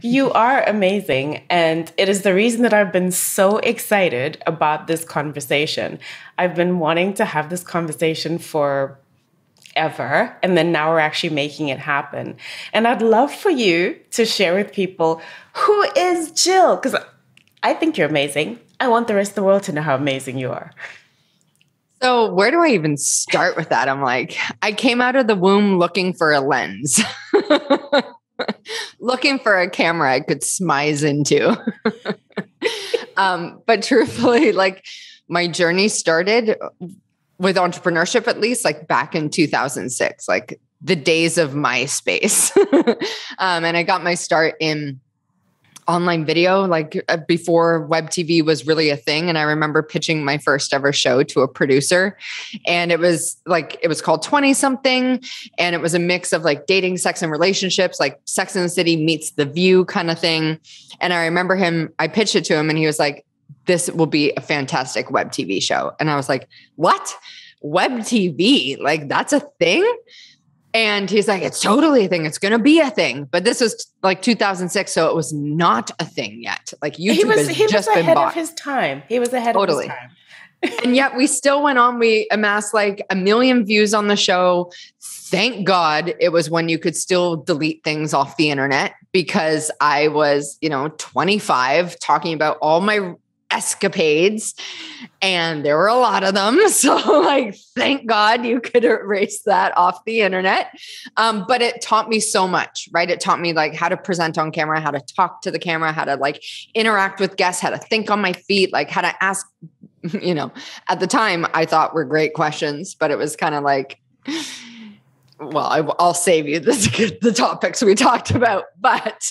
You are amazing. And it is the reason that I've been so excited about this conversation. I've been wanting to have this conversation for ever. And then now we're actually making it happen. And I'd love for you to share with people, who is Jill? Because I think you're amazing. I want the rest of the world to know how amazing you are. So where do I even start with that? I'm like, I came out of the womb looking for a lens, looking for a camera I could smize into. But truthfully, like my journey started with entrepreneurship, at least like back in 2006, like the days of MySpace. And I got my start in online video, like before web TV was really a thing. And I remember pitching my first ever show to a producer, and it was called 20 something. And it was a mix of like dating, sex, and relationships, like Sex and the City meets The View kind of thing. And I remember I pitched it to him and he was like, this will be a fantastic web TV show. And I was like, what? Web TV? Like that's a thing? And he's like, it's totally a thing. It's going to be a thing. But this was like 2006. So it was not a thing yet. Like YouTube has just been bought. He was ahead of his time. He was ahead of his time. And yet we still went on. We amassed like 1 million views on the show. Thank God it was when you could still delete things off the internet, because I was, 25 talking about all my escapades, and there were a lot of them. So like, thank God you could erase that off the internet. But it taught me so much, right? It taught me like how to present on camera, how to talk to the camera, how to like interact with guests, how to think on my feet, like how to ask, at the time I thought were great questions, but it was kind of like, well, I'll save you the topics we talked about, but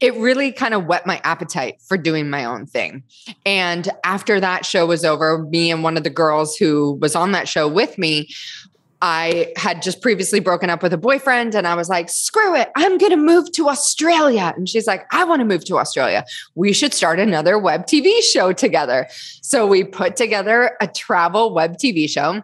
it really kind of whet my appetite for doing my own thing. And after that show was over, me and one of the girls who was on that show with me, I had just previously broken up with a boyfriend, and I was like, screw it, I'm going to move to Australia. And she's like, I want to move to Australia. We should start another web TV show together. So we put together a travel web TV show.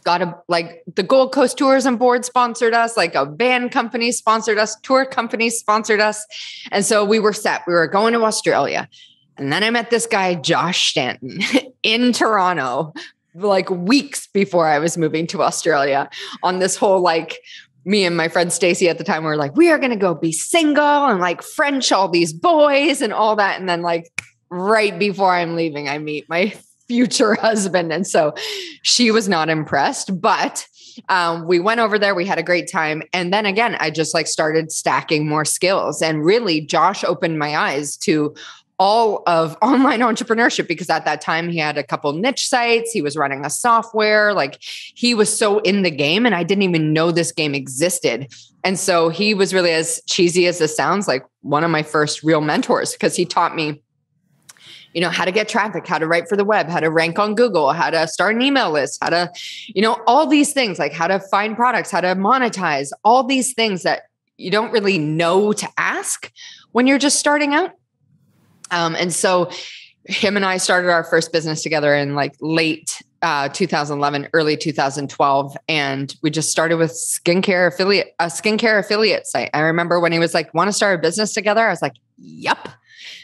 Got the Gold Coast Tourism Board sponsored us, like a van company sponsored us, tour companies sponsored us. And so we were set. We were going to Australia. And then I met this guy, Josh Stanton, in Toronto, like weeks before I was moving to Australia, on this whole, like, me and my friend Stacy at the time were like, we are going to go be single and like French all these boys and all that. And then like right before I'm leaving, I meet my future husband. And so she was not impressed, but we went over there. We had a great time. And then again, I just like started stacking more skills. And really, Josh opened my eyes to all of online entrepreneurship, because at that time he had a couple niche sites. He was running a software. Like he was so in the game, and I didn't even know this game existed. And so he was really, as cheesy as this sounds, like one of my first real mentors, because he taught me how to get traffic, how to write for the web, how to rank on Google, how to start an email list, how to, all these things, like how to find products, how to monetize, all these things that you don't really know to ask when you're just starting out. And so him and I started our first business together in like late 2011, early 2012. And we just started with a skincare affiliate site. I remember when he was like, want to start a business together? I was like, yep.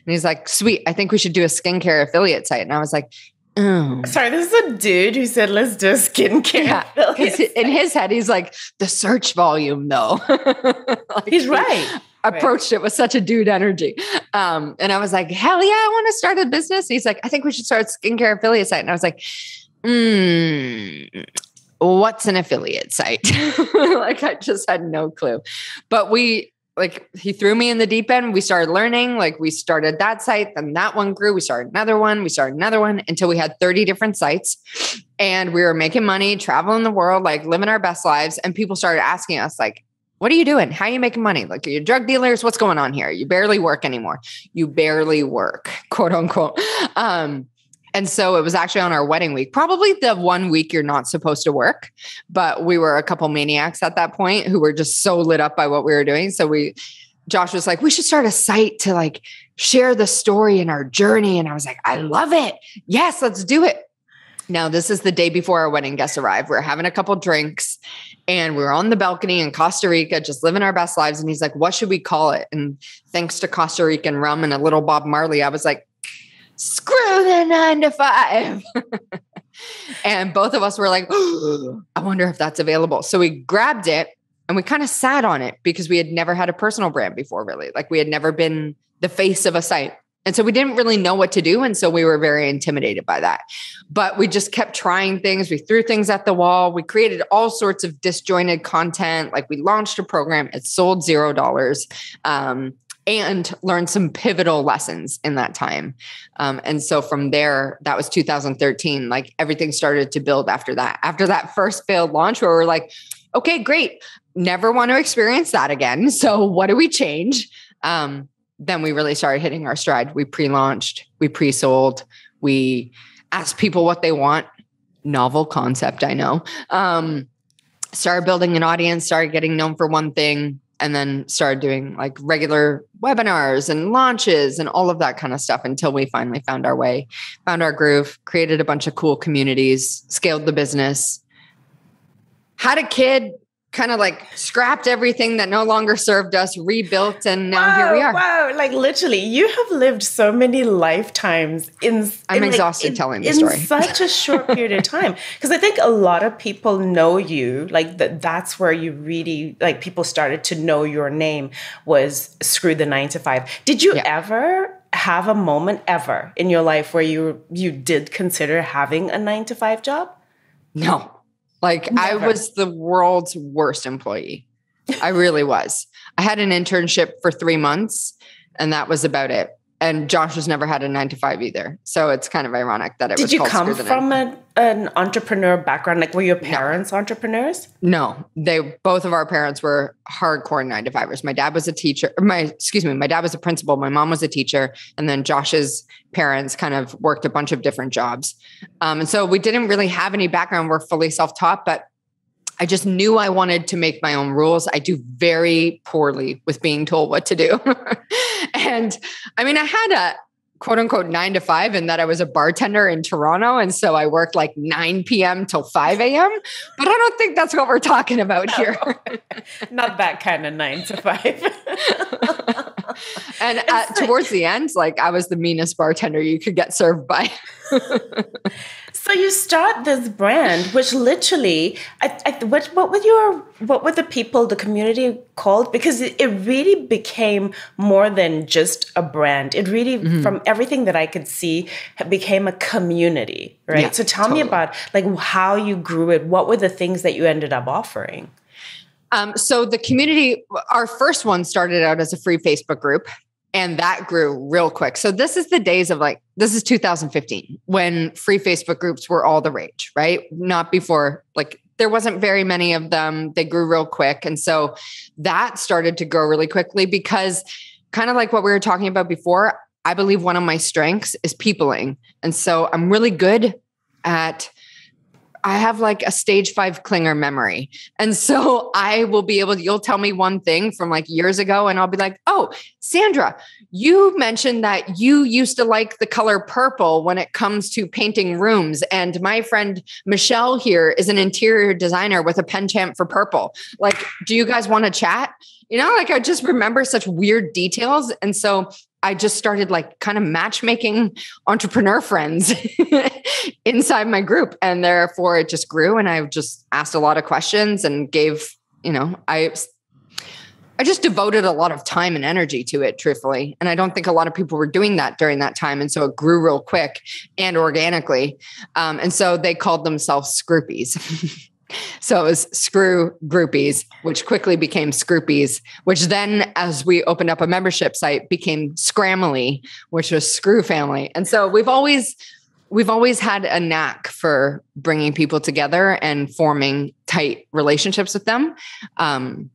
And he's like, sweet, I think we should do a skincare affiliate site. And I was like, oh. Sorry, this is a dude who said, let's do a skincare affiliate site. In his head, he's like, the search volume though. Like, he's right. Approached it with such a dude energy. And I was like, hell yeah, I want to start a business. And he's like, I think we should start a skincare affiliate site. And I was like, what's an affiliate site? Like I just had no clue. But he threw me in the deep end. We started learning, like we started that site, then that one grew. We started another one until we had 30 different sites, and we were making money, traveling the world, like living our best lives. And people started asking us like, what are you doing? How are you making money? Like, are you drug dealers? What's going on here? You barely work anymore. You barely work, quote unquote. And so it was actually on our wedding week, probably the 1 week you're not supposed to work, but we were a couple maniacs at that point who were just so lit up by what we were doing. So Josh was like, we should start a site to like share the story and our journey. And I was like, I love it. Yes, let's do it. Now, this is the day before our wedding guests arrived. We're having a couple drinks And we were on the balcony in Costa Rica, just living our best lives. And he's like, what should we call it? And thanks to Costa Rican rum and a little Bob Marley, I was like, screw the 9 to 5. And both of us were like, oh, I wonder if that's available. So we grabbed it and we kind of sat on it because we had never had a personal brand before, really. Like we had never been the face of a site. And so we didn't really know what to do. And so we were very intimidated by that. But we just kept trying things. We threw things at the wall. We created all sorts of disjointed content. Like we launched a program. It sold $0. And learned some pivotal lessons in that time. And so from there, that was 2013, like everything started to build after that. After that first failed launch where we're like, okay, great. Never want to experience that again. So what do we change? Then we really started hitting our stride. We pre-launched, we pre-sold, we asked people what they want. Novel concept, I know. Started building an audience, started getting known for one thing, and then started doing like regular webinars and launches and all of that kind of stuff until we finally found our way, found our groove, created a bunch of cool communities, scaled the business, had a kid, kind of like scrapped everything that no longer served us, rebuilt, and now here we are. Wow. Like literally, you have lived so many lifetimes I'm exhausted telling the story. In such a short period of time. Because I think a lot of people know you, like that's where you really, like people started to know your name was Screw the 9 to 5. Did you ever have a moment ever in your life where you did consider having a 9 to 5 job? No. Like never. I was the world's worst employee. I really was. I had an internship for 3 months and that was about it. And Josh has never had a 9 to 5 either. So it's kind of ironic that it was called. Did you come from an entrepreneur background? Like were your parents entrepreneurs? No, both of our parents were hardcore 9 to 5ers. My dad was a teacher. My dad was a principal. My mom was a teacher. And then Josh's parents kind of worked a bunch of different jobs. And so we didn't really have any background. We're fully self-taught, but I just knew I wanted to make my own rules. I do very poorly with being told what to do. And I mean, I had a quote unquote 9 to 5 and that I was a bartender in Toronto. And so I worked like 9 p.m. till 5 a.m. But I don't think that's what we're talking about here. Not that kind of 9 to 5. And towards the end, like I was the meanest bartender you could get served by. So you start this brand, which literally, what were the people, the community called? Because it really became more than just a brand. It really, from everything that I could see, became a community, right? Yeah, so tell me about like how you grew it. What were the things that you ended up offering? So the community, our first one started out as a free Facebook group. And that grew real quick. So this is the days of this is 2015 when free Facebook groups were all the rage, right? Not before, there wasn't very many of them. They grew real quick. And so that started to grow really quickly because kind of like what we were talking about before, I believe one of my strengths is peopling. And so I'm really good at I have like a stage 5 clinger memory. And so I will be able to, you'll tell me one thing from like years ago and I'll be like, oh, Sandra, you mentioned that you used to like the color purple when it comes to painting rooms. And my friend Michelle here is an interior designer with a penchant for purple. Like, do you guys want to chat? You know, like I just remember such weird details. And so I just started like kind of matchmaking entrepreneur friends inside my group. And therefore it just grew. And I just asked a lot of questions and gave, I just devoted a lot of time and energy to it, truthfully. And I don't think a lot of people were doing that during that time. And so it grew real quick and organically. And so they called themselves Scroopies. So it was Screw Groupies, which quickly became Scroopies, which then as we opened up a membership site became Scramily, which was Screw Family. And so we've always had a knack for bringing people together and forming tight relationships with them. And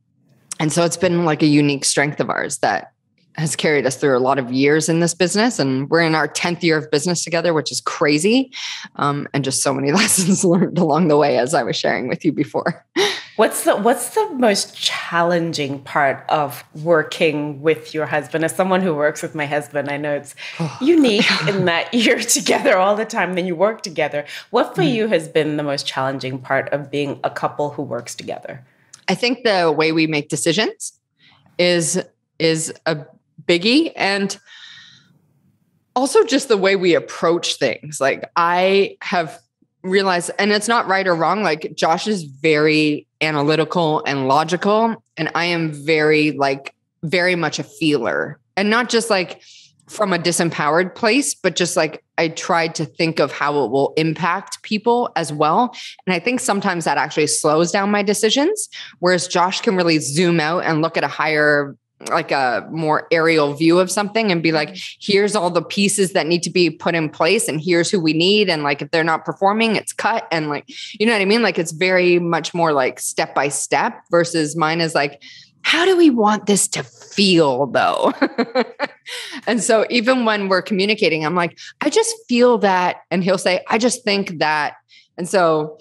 so it's been like a unique strength of ours that has carried us through a lot of years in this business. And we're in our 10th year of business together, which is crazy. And just so many lessons learned along the way, as I was sharing with you before. What's the most challenging part of working with your husband? As someone who works with my husband, I know it's unique in that you're together all the time, then you work together. What for you has been the most challenging part of being a couple who works together? I think the way we make decisions is a biggie, and also just the way we approach things. Like I have realized, and it's not right or wrong, like Josh is very analytical and logical, and I am very much a feeler, and not just like from a disempowered place, but just like I tried to think of how it will impact people as well. And I think sometimes that actually slows down my decisions, whereas Josh can really zoom out and look at a higher, like a more aerial view of something and be like, here's all the pieces that need to be put in place, and here's who we need. And like, if they're not performing, it's cut. And like, you know what I mean? Like, it's very much more like step by step, versus mine is like, how do we want this to feel though? And so even when we're communicating, I'm like, I just feel that. And he'll say, I just think that. And so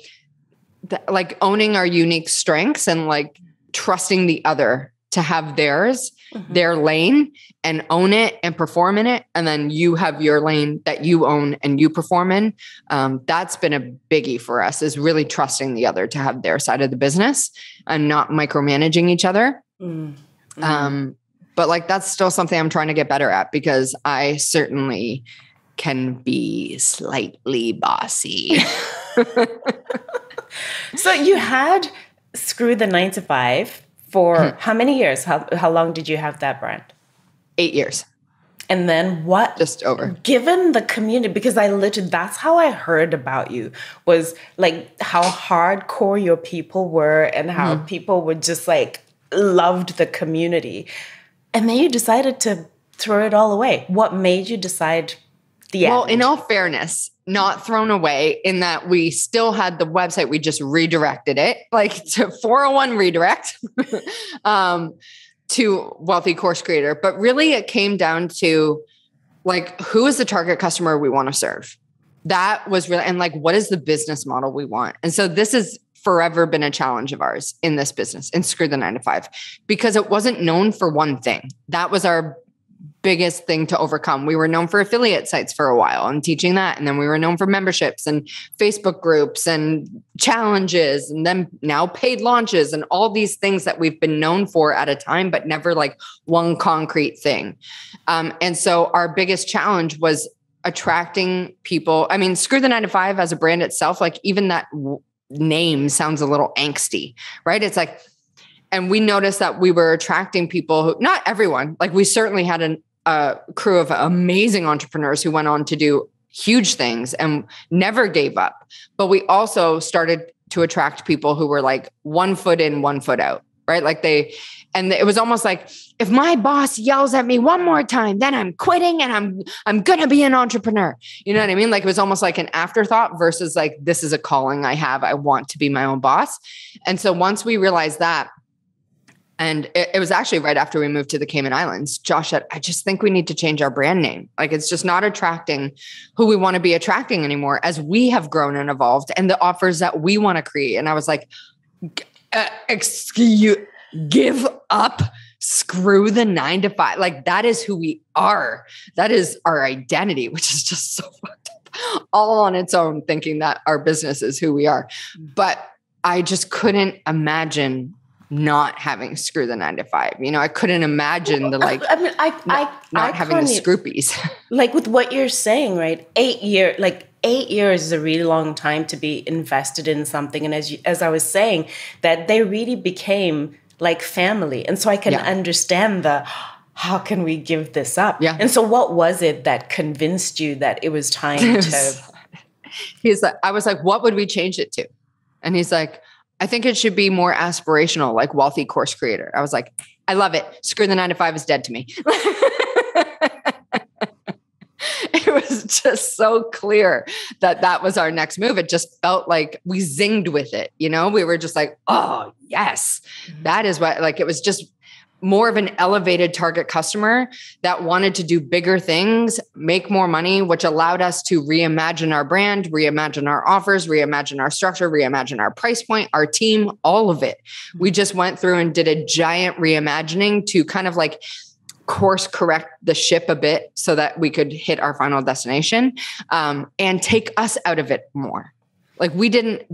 like owning our unique strengths and like trusting the other to have theirs, their lane, and own it and perform in it. And then you have your lane that you own and you perform in. That's been a biggie for us, is really trusting the other to have their side of the business and not micromanaging each other. But like, that's still something I'm trying to get better at, because I certainly can be slightly bossy. So you had Screw the 9 to 5 for how many years? How long did you have that brand? 8 years. And then what? Just over. Given the community, because that's how I heard about you, was like how hardcore your people were and how people were just like loved the community. And then you decided to throw it all away. What made you decide the end? Well, in all fairness, not thrown away, in that we still had the website. We just redirected it, like to 401 redirect to Wealthy Course Creator. But really it came down to like, who is the target customer we want to serve? That was really, and like, what is the business model we want? And so this has forever been a challenge of ours in this business, in Screw the 9 to 5, because it wasn't known for one thing. That was our biggest thing to overcome. We were known for affiliate sites for a while and teaching that. And then we were known for memberships and Facebook groups and challenges, and then now paid launches and all these things that we've been known for at a time, but never like one concrete thing. And so our biggest challenge was attracting people. I mean, Screw the 9 to 5 as a brand itself, like even that name sounds a little angsty, right? It's like, and we noticed that we were attracting people who, not everyone, like we certainly had a crew of amazing entrepreneurs who went on to do huge things and never gave up. But we also started to attract people who were like 1 foot in, 1 foot out, right? Like and it was almost like, if my boss yells at me one more time, then I'm quitting and I'm going to be an entrepreneur. You know what I mean? Like it was almost like an afterthought versus like, this is a calling I have. I want to be my own boss. And so once we realized that, and it was actually right after we moved to the Cayman Islands, Josh said, I just think we need to change our brand name. Like it's just not attracting who we want to be attracting anymore, as we have grown and evolved and the offers that we want to create. And I was like, give up, screw the 9 to 5. Like that is who we are. That is our identity, which is just so fucked up all on its own, thinking that our business is who we are. But I just couldn't imagine not having Screw the 9 to 5. You know, I couldn't imagine the like, I mean, not having the scroopies. Like with what you're saying, right? 8 years, like 8 years is a really long time to be invested in something. And as I was saying, that they really became like family. And so I can understand how can we give this up? Yeah. And so what was it that convinced you that it was time to? He's like, I was like, what would we change it to? And he's like, I think it should be more aspirational, like Wealthy Course Creator. I was like, I love it. Screw the 9 to 5 is dead to me. It was just so clear that was our next move. It just felt like we zinged with it. You know, we were just like, oh yes, that is what, like, it was just more of an elevated target customer that wanted to do bigger things, make more money, which allowed us to reimagine our brand, reimagine our offers, reimagine our structure, reimagine our price point, our team, all of it. We just went through and did a giant reimagining to kind of like course correct the ship a bit so that we could hit our final destination, and take us out of it more. Like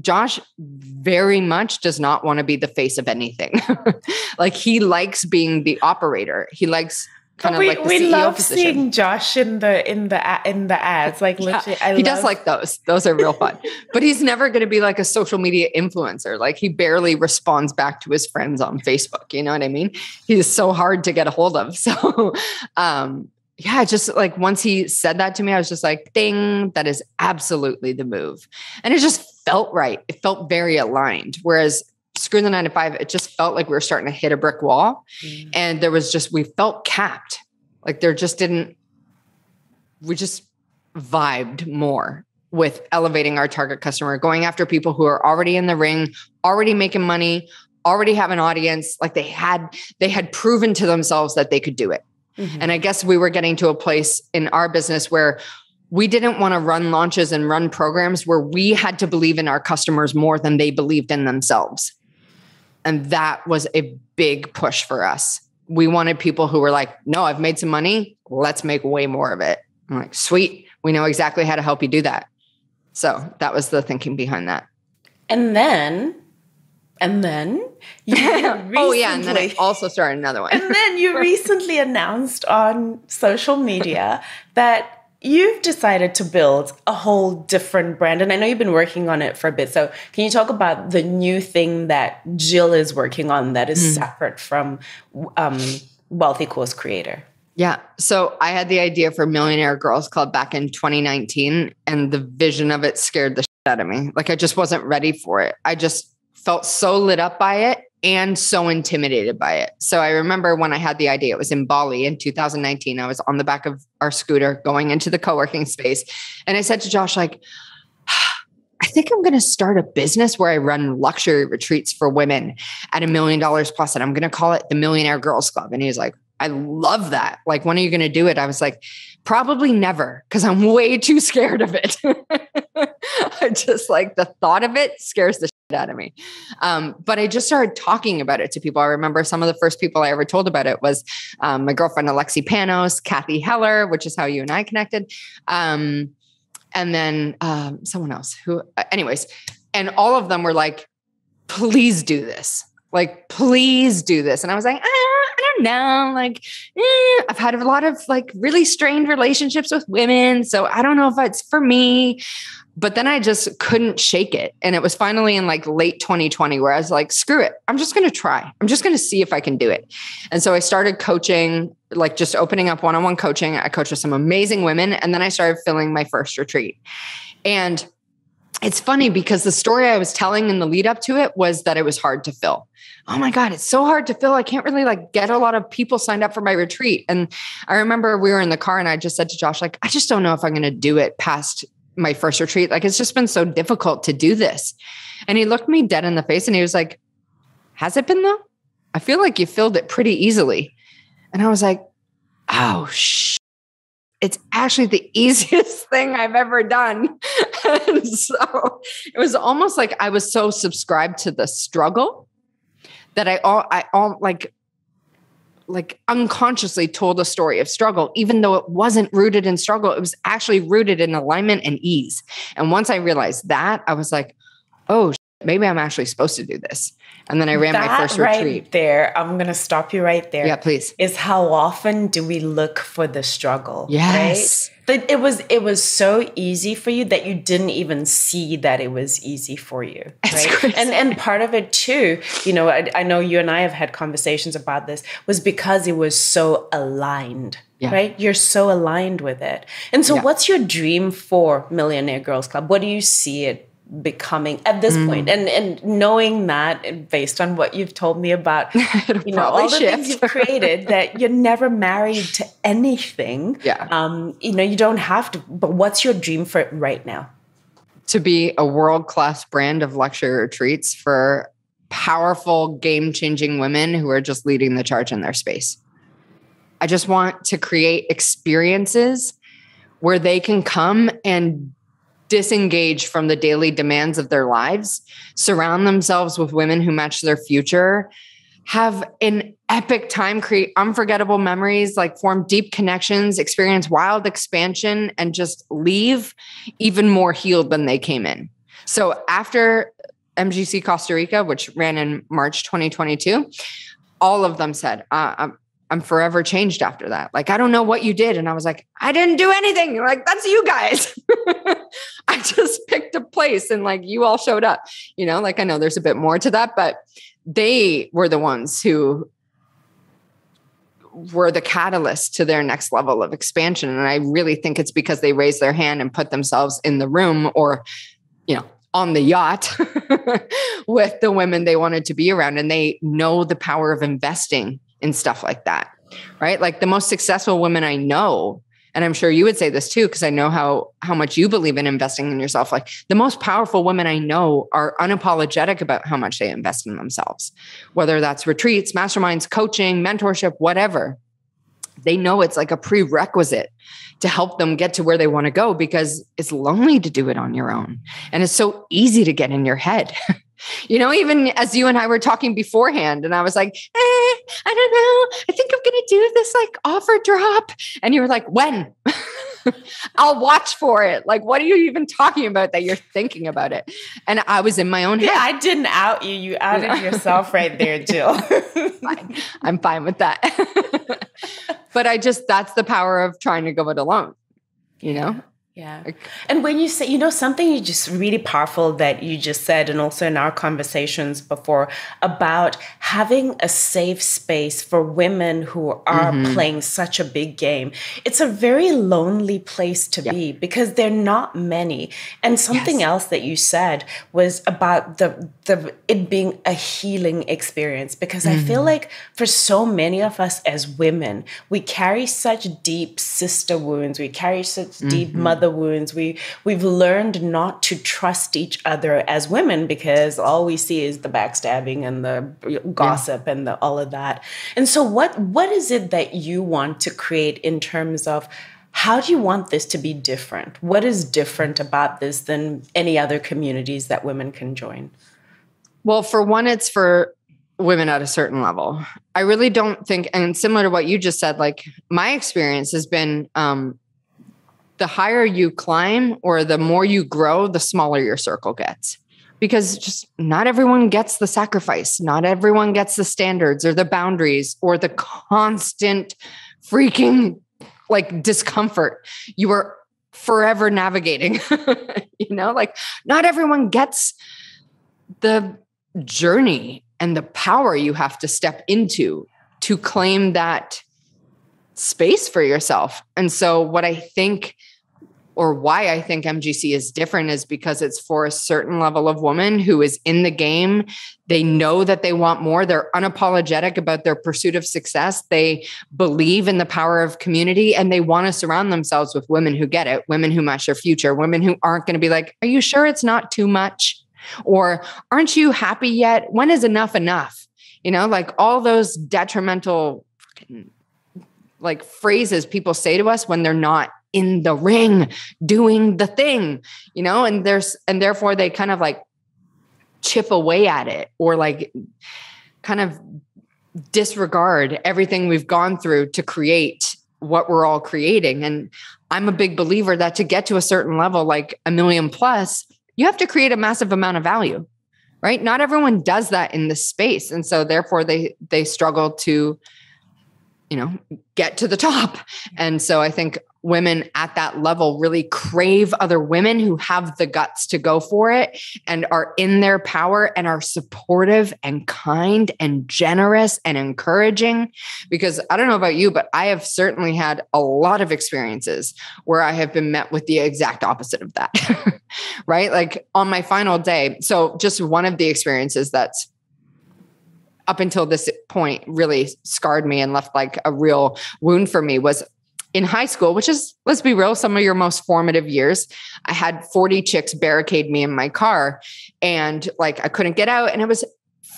Josh very much does not want to be the face of anything. Like he likes being the operator. He likes kind of like the CEO love position. Seeing Josh in the ads. Like literally, he does like those. Those are real fun. But he's never going to be like a social media influencer. Like he barely responds back to his friends on Facebook. You know what I mean? He's so hard to get a hold of. So, yeah, just like once he said that to me, I was just like, ding, that is absolutely the move. And it just felt right. It felt very aligned. Whereas screw the 9 to 5, it just felt like we were starting to hit a brick wall. And we felt capped. Like we just vibed more with elevating our target customer, going after people who are already in the ring, already making money, already have an audience. Like they had proven to themselves that they could do it. And I guess we were getting to a place in our business where we didn't want to run launches and run programs where we had to believe in our customers more than they believed in themselves. And that was a big push for us. We wanted people who were like, no, I've made some money. Let's make way more of it. I'm like, sweet. We know exactly how to help you do that. So that was the thinking behind that. And then you recently, oh yeah, and then I also started another one. And then you recently announced on social media that you've decided to build a whole different brand. And I know you've been working on it for a bit. So can you talk about the new thing that Jill is working on that is separate from Wealthy Course Creator? Yeah. So I had the idea for Millionaire Girls Club back in 2019, and the vision of it scared the shit out of me. Like I just wasn't ready for it. I just felt so lit up by it and so intimidated by it. So I remember when I had the idea, it was in Bali in 2019. I was on the back of our scooter going into the co-working space. And I said to Josh, like, I think I'm going to start a business where I run luxury retreats for women at $1 million plus. And I'm going to call it the Millionaire Girls Club. And he was like, I love that. Like, when are you going to do it? I was like, probably never, because I'm way too scared of it. I just like the thought of it scares the shit out of me. But I just started talking about it to people. I remember some of the first people I ever told about it was my girlfriend, Alexi Panos, Kathy Heller, which is how you and I connected. And then someone else who, anyways, and all of them were like, please do this. Like, please do this. And I was like, I don't know. Like, I've had a lot of like really strained relationships with women. So I don't know if it's for me. But then I just couldn't shake it. And it was finally in like late 2020 where I was like, screw it. I'm just going to try. I'm just going to see if I can do it. And so I started coaching, like just opening up one-on-one coaching. I coached with some amazing women. And then I started filling my first retreat. And it's funny because the story I was telling in the lead up to it was that it was hard to fill. Oh my God, it's so hard to fill. I can't really like get a lot of people signed up for my retreat. And I remember we were in the car and I just said to Josh, like, I just don't know if I'm going to do it past my first retreat. Like, it's just been so difficult to do this. And he looked me dead in the face and he was like, has it been though? I feel like you filled it pretty easily. And I was like, oh, it's actually the easiest thing I've ever done. And so it was almost like I was so subscribed to the struggle that I unconsciously told a story of struggle, even though it wasn't rooted in struggle. It was actually rooted in alignment and ease. And once I realized that, I was like, oh, maybe I'm actually supposed to do this. And then I ran my first retreat. Right there, I'm going to stop you right there. Yeah, please. Is how often do we look for the struggle? Yes. Right? It was so easy for you that you didn't even see that it was easy for you. Right? And part of it too, you know, I know you and I have had conversations about this, was because it was so aligned. Yeah. Right? You're so aligned with it. And so what's your dream for Millionaire Girls Club? What do you see it becoming at this point? And knowing that based on what you've told me about, you know, all the things you've created, that you're never married to anything. Yeah. You know, you don't have to, but what's your dream for it right now? To be a world-class brand of luxury retreats for powerful, game-changing women who are just leading the charge in their space. I just want to create experiences where they can come and disengage from the daily demands of their lives, surround themselves with women who match their future, have an epic time, create unforgettable memories, like form deep connections, experience wild expansion, and just leave even more healed than they came in. So after MGC Costa Rica, which ran in March 2022, all of them said, I'm forever changed after that. Like, I don't know what you did. And I was like, I didn't do anything. You're like, that's you guys. I just picked a place and like you all showed up, you know, like I know there's a bit more to that, but they were the ones who were the catalyst to their next level of expansion. And I really think it's because they raised their hand and put themselves in the room or, you know, on the yacht with the women they wanted to be around. And they know the power of investing in stuff like that, right? Like the most successful women I know, and I'm sure you would say this too, because I know how much you believe in investing in yourself. Like the most powerful women I know are unapologetic about how much they invest in themselves, whether that's retreats, masterminds, coaching, mentorship, whatever. They know it's like a prerequisite to help them get to where they want to go because it's lonely to do it on your own. And it's so easy to get in your head. You know, even as you and I were talking beforehand and I was like, I don't know. I think I'm going to do this like offer drop. And you were like, when? I'll watch for it. Like, what are you even talking about that you're thinking about it? And I was in my own head. Yeah, I didn't out you. You outed yourself right there, Jill. Fine. I'm fine with that. But that's the power of trying to go it alone, you know? Yeah. And when you say, you know, something you just really powerful that you just said, and also in our conversations before about having a safe space for women who are playing such a big game. It's a very lonely place to be because there are not many. And something else that you said was about it being a healing experience, because I feel like for so many of us as women, we carry such deep sister wounds. We carry such deep mother wounds. We've learned not to trust each other as women because all we see is the backstabbing and the gossip and all of that. And so what is it that you want to create in terms of how do you want this to be different? What is different about this than any other communities that women can join? Well, for one, it's for women at a certain level. I really don't think, and similar to what you just said, like my experience has been, the higher you climb or the more you grow, the smaller your circle gets. Because just not everyone gets the sacrifice. Not everyone gets the standards or the boundaries or the constant freaking like discomfort you are forever navigating. You know, like not everyone gets the journey and the power you have to step into to claim that space for yourself. And so what I think, or why I think MGC is different, is because it's for a certain level of woman who is in the game. They know that they want more. They're unapologetic about their pursuit of success. They believe in the power of community, and they want to surround themselves with women who get it, women who match their future, women who aren't going to be like, are you sure it's not too much? Or aren't you happy yet? When is enough enough? You know, like all those detrimental like phrases people say to us when they're not in the ring doing the thing, you know, and therefore they kind of like chip away at it or like kind of disregard everything we've gone through to create what we're all creating. And I'm a big believer that to get to a certain level, like $1 million plus, you have to create a massive amount of value, right? Not everyone does that in this space. And so therefore they struggle to, you know, get to the top. And so I think women at that level really crave other women who have the guts to go for it and are in their power and are supportive and kind and generous and encouraging. Because I don't know about you, but I have certainly had a lot of experiences where I have been met with the exact opposite of that, right? Like on my final day. So just one of the experiences that's up until this point really scarred me and left like a real wound for me was in high school, which is, let's be real, some of your most formative years. I had 40 chicks barricade me in my car and like I couldn't get out, and it was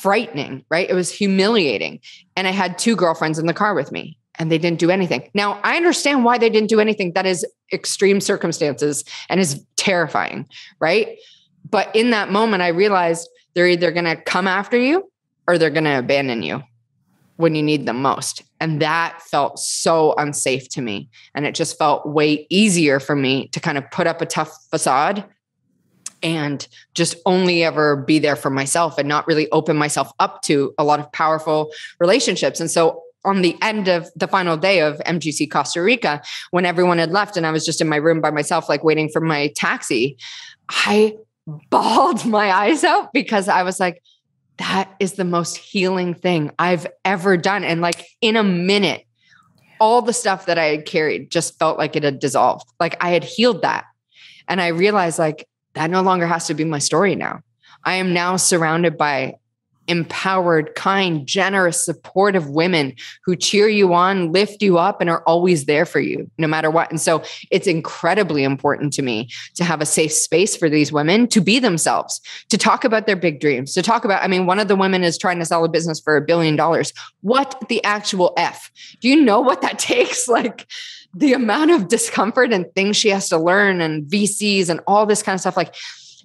frightening, right? It was humiliating. And I had 2 girlfriends in the car with me and they didn't do anything. Now I understand why they didn't do anything. That is extreme circumstances and is terrifying, right? But in that moment, I realized they're either going to come after you or they're going to abandon you when you need them most. And that felt so unsafe to me. And it just felt way easier for me to kind of put up a tough facade and just only ever be there for myself and not really open myself up to a lot of powerful relationships. And so on the end of the final day of MGC Costa Rica, when everyone had left and I was just in my room by myself, like waiting for my taxi, I bawled my eyes out because I was like, that is the most healing thing I've ever done. And like in a minute, all the stuff that I had carried just felt like it had dissolved. Like I had healed that. And I realized like that no longer has to be my story now. I am now surrounded by empowered, kind, generous, supportive women who cheer you on, lift you up, and are always there for you no matter what. And so it's incredibly important to me to have a safe space for these women to be themselves, to talk about their big dreams, to talk about, I mean, one of the women is trying to sell a business for $1 billion. What the actual F? Do you know what that takes? Like the amount of discomfort and things she has to learn and VCs and all this kind of stuff. Like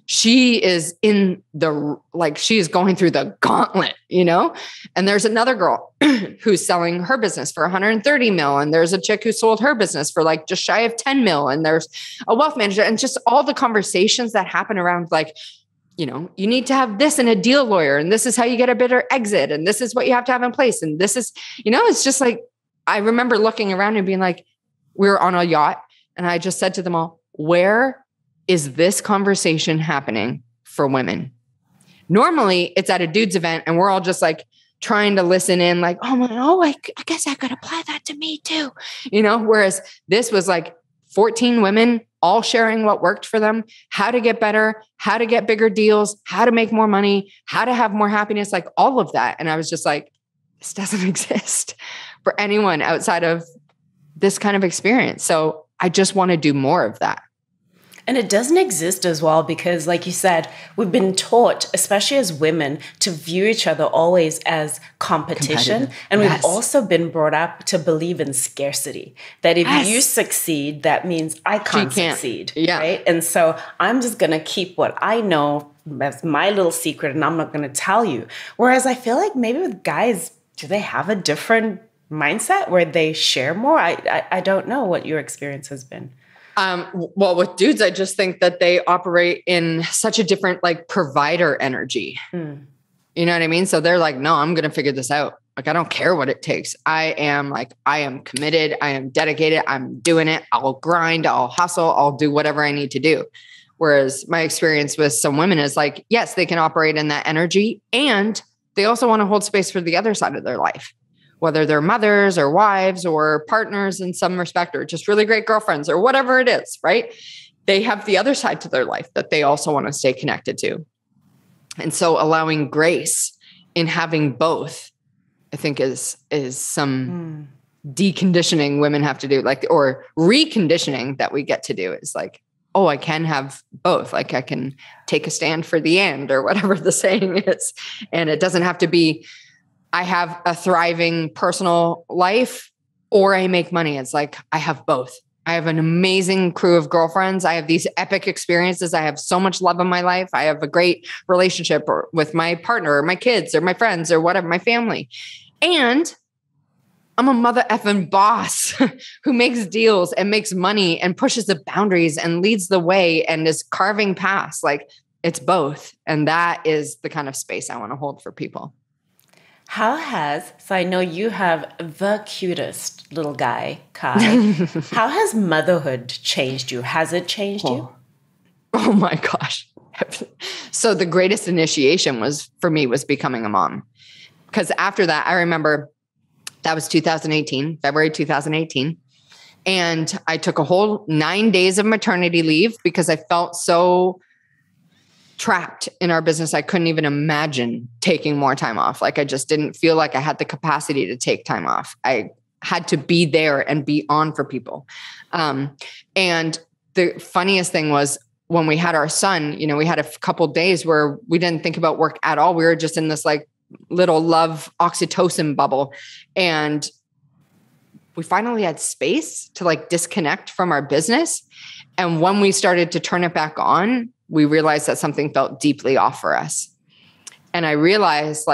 she is she is going through the gauntlet, you know? And there's another girl who's selling her business for 130 mil. And there's a chick who sold her business for like just shy of 10 mil. And there's a wealth manager and just all the conversations that happen around like, you know, you need to have this and a deal lawyer. And this is how you get a better exit. And this is what you have to have in place. And this is, you know, it's just like, I remember looking around and being like, we were on a yacht and I just said to them all, where is this conversation happening for women? Normally it's at a dude's event and we're all just like trying to listen in like, I guess I could apply that to me too. You know, whereas this was like 14 women all sharing what worked for them, how to get better, how to get bigger deals, how to make more money, how to have more happiness, like all of that. And I was just like, this doesn't exist for anyone outside of this kind of experience. So I just want to do more of that. And it doesn't exist as well because, like you said, we've been taught, especially as women, to view each other always as competition. And we've also been brought up to believe in scarcity, that if you succeed, that means I can't succeed. Yeah. Right? And so I'm just going to keep what I know as my little secret and I'm not going to tell you. Whereas I feel like maybe with guys, do they have a different mindset where they share more? I don't know what your experience has been. Well, with dudes, I just think that they operate in such a different like provider energy. You know what I mean? So they're like, no, I'm going to figure this out. Like, I don't care what it takes. I am committed. I am dedicated. I'm doing it. I'll grind. I'll hustle. I'll do whatever I need to do. Whereas my experience with some women is like, yes, they can operate in that energy. And they also want to hold space for the other side of their life, whether they're mothers or wives or partners in some respect, or just really great girlfriends or whatever it is, right? They have the other side to their life that they also want to stay connected to. And so allowing grace in having both, I think is some deconditioning women have to do, like, or reconditioning that we get to do is like, oh, I can have both. Like I can take a stand for the end or whatever the saying is. And it doesn't have to be, I have a thriving personal life or I make money. It's like, I have both. I have an amazing crew of girlfriends. I have these epic experiences. I have so much love in my life. I have a great relationship with my partner or my kids or my friends or whatever, my family. And I'm a mother effing boss who makes deals and makes money and pushes the boundaries and leads the way and is carving paths. Like it's both. And that is the kind of space I want to hold for people. So I know you have the cutest little guy, Kai. How has motherhood changed you? Has it changed you? Oh my gosh. So the greatest initiation was becoming a mom. Because after that, I remember that was February 2018. And I took a whole 9 days of maternity leave because I felt so trapped in our business. I couldn't even imagine taking more time off. Like I just didn't feel like I had the capacity to take time off. I had to be there and be on for people. And the funniest thing was when we had our son, you know, we had a couple days where we didn't think about work at all. We were just in this like little love oxytocin bubble. And we finally had space to like disconnect from our business. And when we started to turn it back on, we realized that something felt deeply off for us. And I realized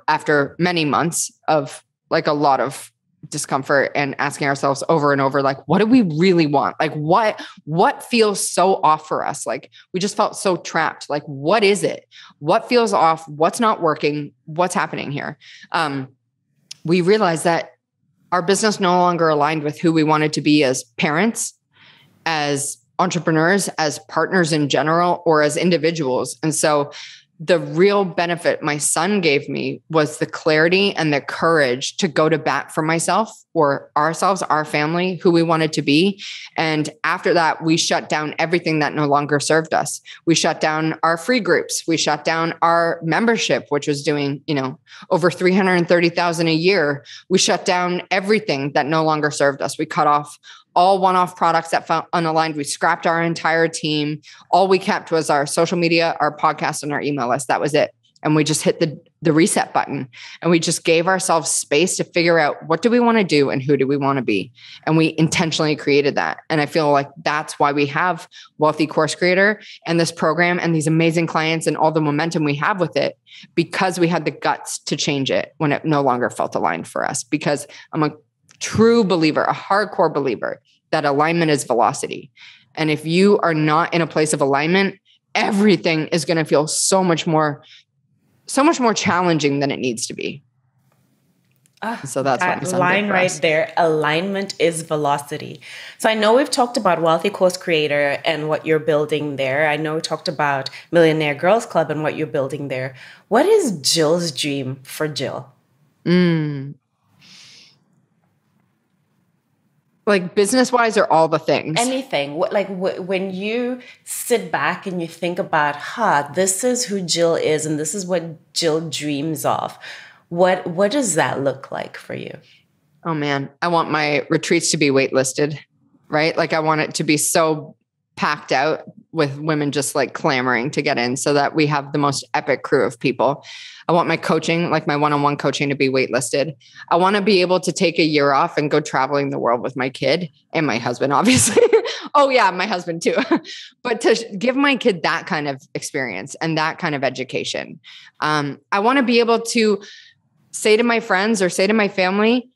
after many months of like a lot of discomfort and asking ourselves over and over, like, what do we really want? Like, what feels so off for us? Like, we just felt so trapped. Like, what is it? What feels off? What's not working? What's happening here? We realized that our business no longer aligned with who we wanted to be as parents, as entrepreneurs, as partners in general, or as individuals. And so the real benefit my son gave me was the clarity and the courage to go to bat for myself or ourselves, our family, who we wanted to be. And after that, we shut down everything that no longer served us. We shut down our free groups. We shut down our membership, which was doing, over 330,000 a year. We shut down everything that no longer served us. We cut off all one-off products that felt unaligned. We scrapped our entire team. All we kept was our social media, our podcast, and our email list. That was it. And we just hit the reset button, and we just gave ourselves space to figure out what do we want to do and who do we want to be. And we intentionally created that. And I feel like that's why we have Wealthy Course Creator and this program and these amazing clients and all the momentum we have with it, because we had the guts to change it when it no longer felt aligned for us. Because I'm a true believer, a hardcore believer, that alignment is velocity. And if you are not in a place of alignment, everything is going to feel so much more challenging than it needs to be. So that's that line right there. Alignment is velocity. So I know we've talked about Wealthy Course Creator and what you're building there. I know we talked about Millionaire Girls Club and what you're building there. What is Jill's dream for Jill? Like business-wise or all the things? Anything. When you sit back and you think about, this is who Jill is and this is what Jill dreams of. What does that look like for you? Oh man, I want my retreats to be waitlisted, right? Like I want it to be so packed out with women just like clamoring to get in so that we have the most epic crew of people. I want my coaching, like my one-on-one coaching, to be waitlisted. I want to be able to take a year off and go traveling the world with my kid and my husband, obviously. Oh yeah, my husband too. But to give my kid that kind of experience and that kind of education. I want to be able to say to my friends or say to my family,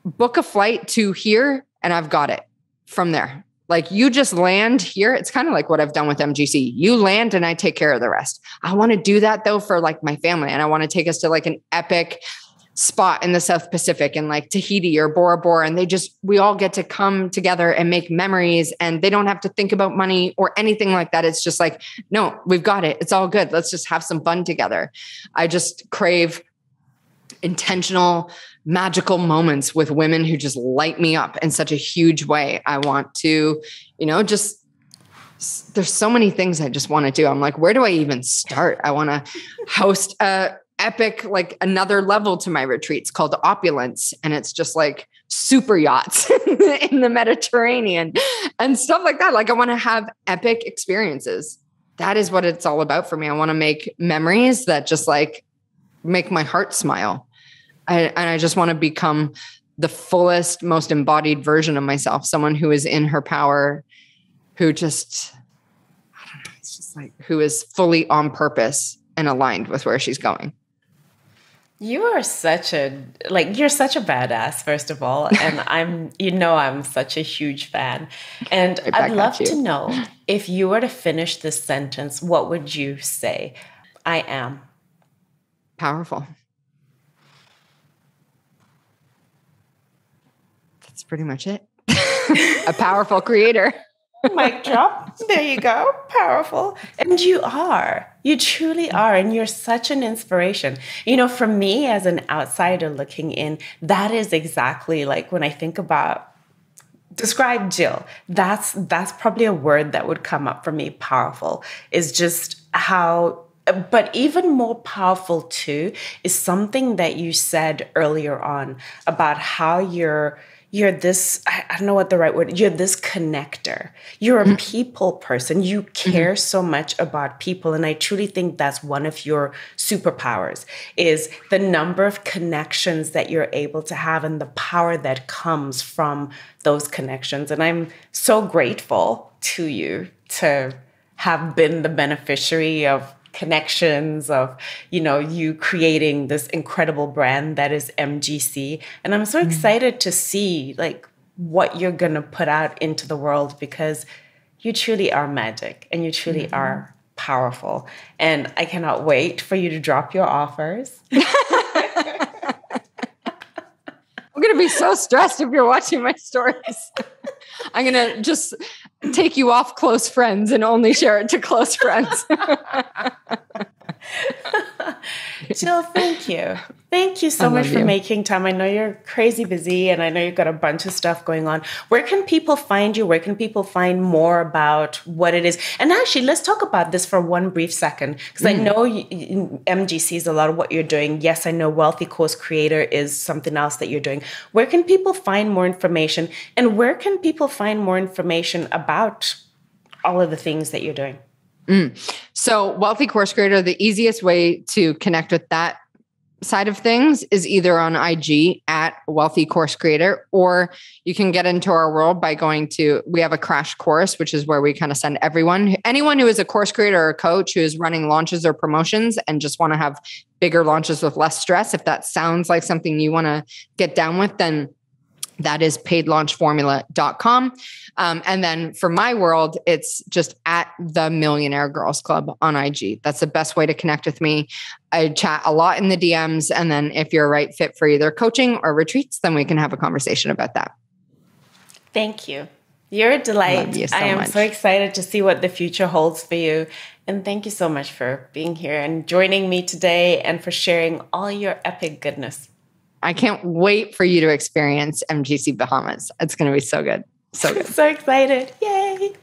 book a flight to here and I've got it from there. Like you just land here. It's kind of like what I've done with MGC. You land and I take care of the rest. I want to do that though for like my family. And I want to take us to like an epic spot in the South Pacific and like Tahiti or Bora Bora. And we all get to come together and make memories, and they don't have to think about money or anything like that. It's just like, no, we've got it. It's all good. Let's just have some fun together. I just crave intentional, magical moments with women who just light me up in such a huge way. I want to, there's so many things I just want to do. I'm like, where do I even start? I want to host a epic, like another level to my retreats called Opulence. And it's just like super yachts in the Mediterranean and stuff like that. Like I want to have epic experiences. That is what it's all about for me. I want to make memories that just like make my heart smile. And I just want to become the fullest, most embodied version of myself. Someone who is in her power, who just, I don't know, it's just like, who is fully on purpose and aligned with where she's going. You're such a badass, first of all. And I'm such a huge fan. And I'd love to know, if you were to finish this sentence, what would you say? I am powerful. That's pretty much it. A powerful creator. Mic drop. There you go. Powerful. And you truly are. And you're such an inspiration. For me as an outsider looking in, that is exactly like when I think about describe Jill, that's probably a word that would come up for me. Powerful is just how. But even more powerful too is something that you said earlier on about how you're this, I don't know what the right word, you're this connector. You're a people person. You care so much about people. And I truly think that's one of your superpowers, is the number of connections that you're able to have and the power that comes from those connections. And I'm so grateful to you to have been the beneficiary of connections of, you creating this incredible brand that is MGC. And I'm so excited to see like what you're going to put out into the world, because you truly are magic and you truly are powerful. And I cannot wait for you to drop your offers. I'm going to be so stressed if you're watching my stories. I'm going to just take you off close friends and only share it to close friends. Jill, thank you. Thank you so much for making time. I know you're crazy busy and I know you've got a bunch of stuff going on. Where can people find you? Where can people find more about what it is? And actually, let's talk about this for one brief second, because I know MGC is a lot of what you're doing. Yes, I know Wealthy Course Creator is something else that you're doing. Where can people find more information? And where can people find more information about all of the things that you're doing? So Wealthy Course Creator, the easiest way to connect with that side of things is either on IG at Wealthy Course Creator, or you can get into our world by we have a crash course, which is where we kind of send anyone who is a course creator or a coach who is running launches or promotions and just want to have bigger launches with less stress. If that sounds like something you want to get down with, then that is paidlaunchformula.com. And then for my world, it's just at the Millionaire Girls Club on IG. That's the best way to connect with me. I chat a lot in the DMs. And then if you're a right fit for either coaching or retreats, then we can have a conversation about that. Thank you. You're a delight. Love you so I am much. so excited to see what the future holds for you. And thank you so much for being here and joining me today and for sharing all your epic goodness. I can't wait for you to experience MGC Bahamas. It's going to be so good. So good. So excited. Yay.